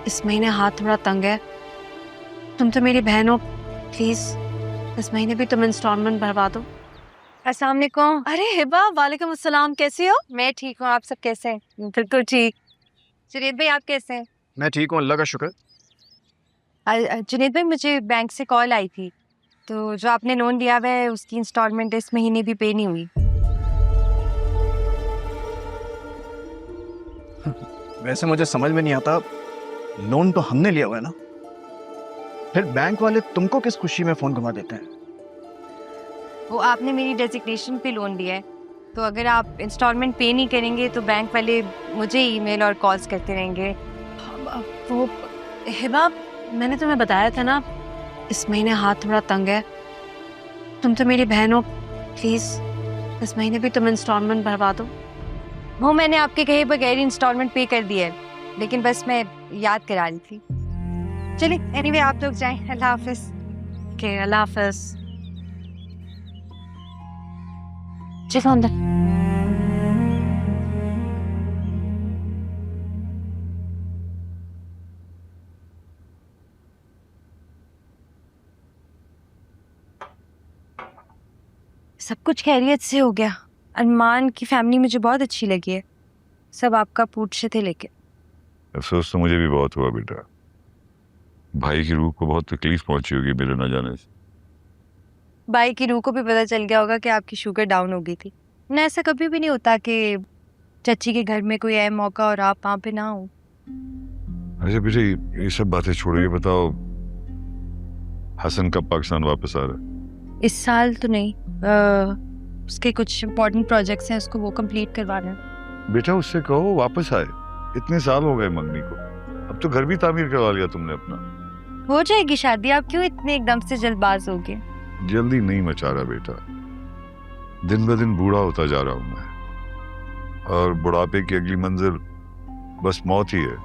इस महीने हाथ थोड़ा तंग है। तुम तो मेरी बहन हो, प्लीज इस महीने भी तुम इंस्टॉलमेंट भरवा दो। अस्सलाम वालेकुम। अरे हिबा, वालेकुम अस्सलाम, कैसी हो? मैं ठीक हूँ, आप सब कैसे हैं? बिल्कुल ठीक। जुनेद भाई, आप कैसे हैं? मैं ठीक हूँ, अल्लाह का शुक्र। जुनेद भाई, मुझे बैंक से कॉल आई थी, तो जो आपने लोन लिया हुआ है उसकी इंस्टॉलमेंट इस महीने भी पे नहीं हुई। वैसे मुझे समझ में नहीं आता, लोन तो हमने लिया हुआ है ना, फिर बैंक वाले तुमको किस खुशी में फोन घुमा देते हैं? वो आपने मेरी डेजिग्नेशन पे लोन लिया है, तो अगर आप इंस्टॉलमेंट पे नहीं करेंगे तो बैंक वाले मुझे ईमेल और कॉल्स करते रहेंगे। वो हिबा, मैंने तुम्हें बताया था ना, इस महीने हाथ थोड़ा तंग है। तुम तो मेरी बहन हो, प्लीज इस महीने भी तुम इंस्टॉलमेंट भरवा दो। वो मैंने आपके कहे बगैर इंस्टॉलमेंट पे कर दिया है, लेकिन बस मैं याद करा रही थी। चलिए एनीवे, आप लोग जाएं। अल्लाह हाफिज। ओके, अल्लाह हाफिज। चलो अंदर। सब कुछ खैरियत से हो गया। अरमान की फैमिली मुझे बहुत अच्छी लगी है, सब आपका पूछे थे लेकिन। अफसोस तो मुझे भी बहुत हुआ बेटा। भाई की रूह को बहुत तकलीफ पहुंची होगी मेरे न जाने से। भाई की रूह को भी पता चल गया होगा कि आपकी शुगर डाउन हो गई थी। ना ऐसा कभी भी नहीं होता कि चच्ची के घर में कोई अहम मौका और आप वहाँ पे ना हो। अच्छा बेटा, ये सब बातें छोड़ो, ये बताओ हसन कब पाकिस्तान वापस आ रहा है? इस साल तो नहीं, उसके कुछ इम्पोर्टेंट प्रोजेक्ट्स हैं, उसको वो कंप्लीट करवाना है। बेटा उससे कहो वापस आए, इतने साल हो गए मंगनी को, अब तो घर भी तामीर करवा लिया तुमने अपना। हो जाएगी शादी, आप क्यों इतने एकदम से जल्दबाज हो गए? जल्दी नहीं मचा रहा बेटा, दिन ब दिन बूढ़ा होता जा रहा हूं मैं, और बुढ़ापे की अगली मंजिल बस मौत ही है।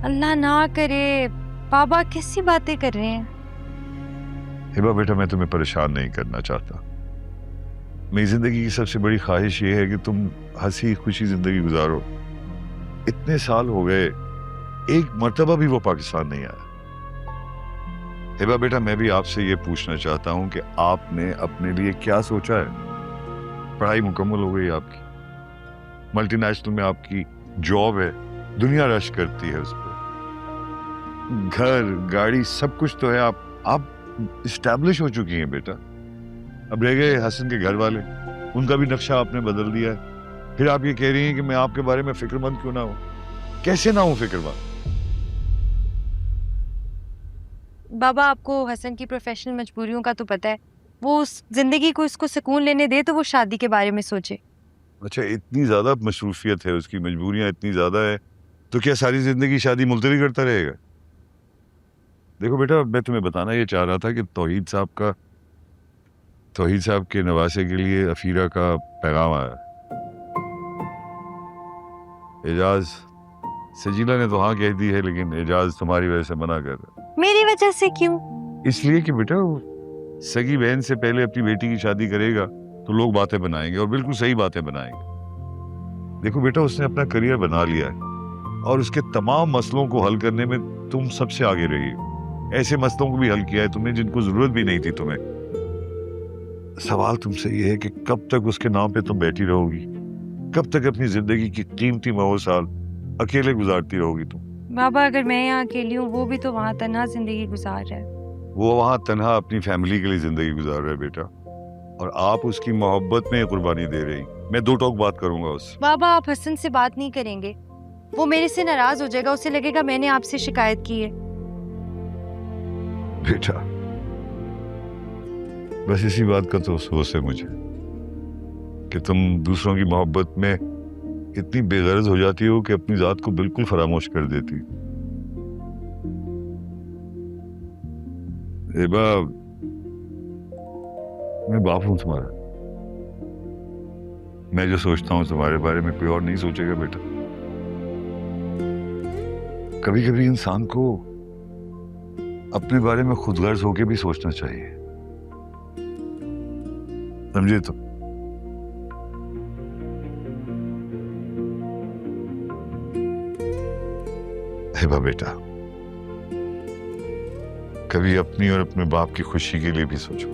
अल्लाह ना करे, बाबा कैसी बातें कर रहे हैं? हिबा बेटा, मैं तुम्हें परेशान नहीं करना चाहता। मेरी जिंदगी की सबसे बड़ी ख्वाहिश ये है कि तुम हंसी खुशी जिंदगी गुजारो। इतने साल हो गए, एक मर्तबा भी वो पाकिस्तान नहीं आया। हिबा बेटा, मैं भी आपसे ये पूछना चाहता हूं कि आपने अपने लिए क्या सोचा है? पढ़ाई मुकम्मल हो गई आपकी, मल्टीनेशनल में आपकी जॉब है, दुनिया रश करती है उस पर, घर गाड़ी सब कुछ तो है, आप इस्टेब्लिश हो चुकी हैं बेटा। अब रह गए हसन के घर वाले, उनका भी नक्शा आपने बदल दिया है। फिर आप ये कह रही हैं कि मैं आपके बारे में फिक्रमंद क्यों ना हूं? कैसे ना हूं फिक्रमंद? बाबा, आपको हसन की प्रोफेशनल मजबूरियों का तो पता है। वो उस जिंदगी को इसको सुकून लेने दे तो वो शादी के बारे में सोचे। अच्छा, इतनी ज्यादा मसरूफियत है उसकी, मजबूरियां इतनी ज्यादा है, तो क्या सारी जिंदगी शादी मुलतवी करता रहेगा? देखो बेटा, मैं तुम्हें बताना ये चाह रहा था कि तौहीद साहब के नवासे के लिए अफीरा का पैगाम आया। एजाज, सजीला ने तो हाँ कह दी है, लेकिन एजाज तुम्हारी वजह से मना कर रहा है। मेरी वजह से क्यों? इसलिए कि बेटा वो सगी बहन से पहले अपनी बेटी की शादी करेगा तो लोग बातें बनाएंगे, और बिल्कुल सही बातें बनाएंगे। देखो बेटा, उसने अपना करियर बना लिया है और उसके तमाम मसलों को हल करने में तुम सबसे आगे रही हो। ऐसे मसलों को भी हल किया है तुमने जिनको जरूरत भी नहीं थी तुम्हें। सवाल तुमसे ये है कि कब तक उसके नाम पे तुम बैठी रहोगी? कब तक अपनी जिंदगी की कीमती महो साल अकेले गुजारती रहोगी तुम? बाबा, अगर मैं यहाँ अकेली हूँ, वो भी तो वहाँ तन्हा जिंदगी गुजार रहा है। वो वहां तन्हा अपनी फैमिली के लिए जिंदगी गुजार रहा है बेटा, और आप उसकी मोहब्बत में कुर्बानी दे रही। मैं दो टोक बात करूंगा उससे। बाबा, आप हसन से बात नहीं करेंगे, वो मेरे से नाराज हो जाएगा, उसे लगेगा मैंने आपसे शिकायत की है। बेटा, बस इसी बात का तो अफसोस है मुझे कि तुम दूसरों की मोहब्बत में इतनी बेगरज हो जाती हो कि अपनी जात को बिल्कुल फरामोश कर देती। एबा, मैं बाप हूं तुम्हारा, मैं जो सोचता हूं तुम्हारे बारे में कोई और नहीं सोचेगा बेटा। कभी कभी इंसान को अपने बारे में खुद गर्ज होके भी सोचना चाहिए, समझे? तो हिबा बेटा, कभी अपनी और अपने बाप की खुशी के लिए भी सोचो।